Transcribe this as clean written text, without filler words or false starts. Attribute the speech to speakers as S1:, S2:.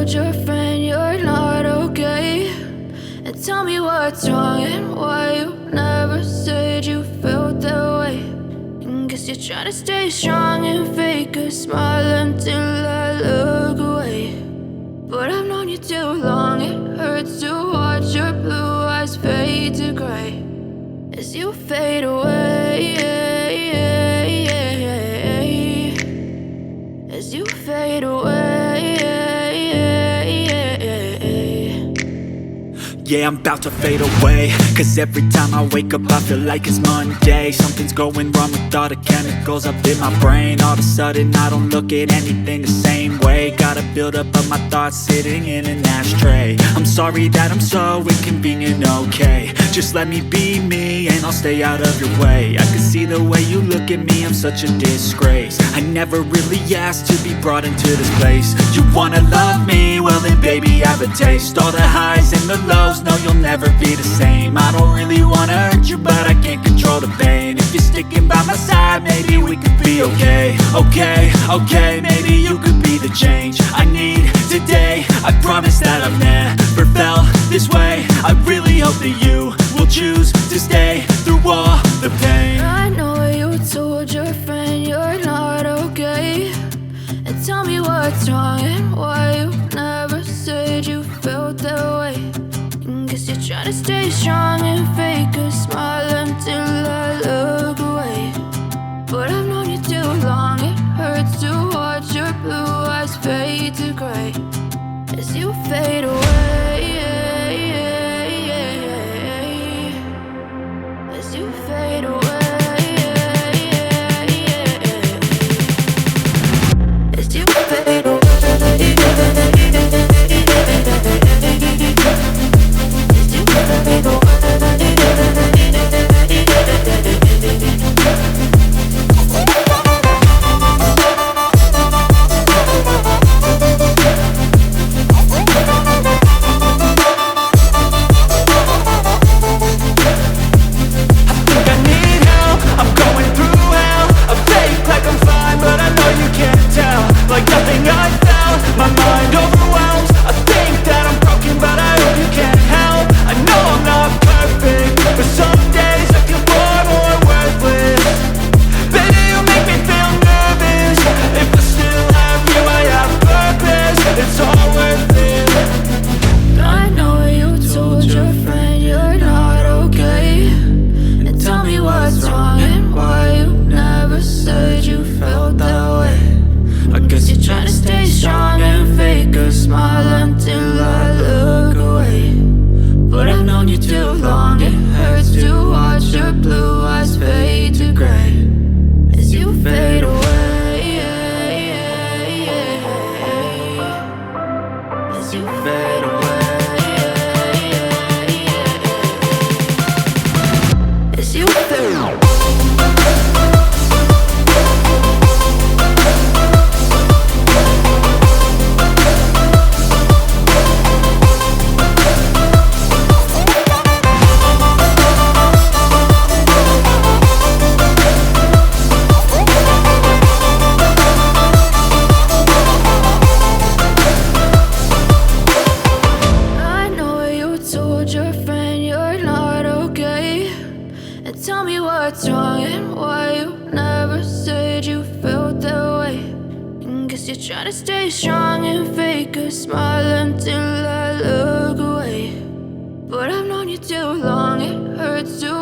S1: told your friend you're not okay? And tell me what's wrong and why you never said you felt that way. And guess you're trying to stay strong and fake a smile until I look away. But I've known you too long, it hurts to watch your blue eyes fade to gray as you fade away, as you fade away.
S2: Yeah, I'm about to fade away, cause every time I wake up I feel like it's Monday. Something's going wrong with all the chemicals up in my brain. All of a sudden I don't look at anything the same way. Got a buildup of my thoughts sitting in an ashtray. I'm sorry that I'm so inconvenient, okay? Just let me be me and I'll stay out of your way. I can see the way you look at me, I'm such a disgrace. I never really asked to be brought into this place. You wanna love me? Well then baby I have a taste. All the highs and the lows, no you'll never be the same. I don't really wanna hurt you but I can't control the pain. If you're sticking by my side maybe we could be okay. Okay, maybe you could be the change I need today. I promise that I've never felt this way. I really hope that you will choose to stay through all the pain.
S1: I know you told your friend you're not okay. And tell me what's wrong and why you never said you felt that way. And guess you're trying to stay strong and fake a smile until I look away. But I've known you too long, it hurts to watch your blue eyes fade to gray as you fade away, as you fade away, as you fade away. Tell me what's wrong and why you never said you felt that way. And guess you're trying to stay strong and fake a smile until I look away. But I've known you too long, it hurts to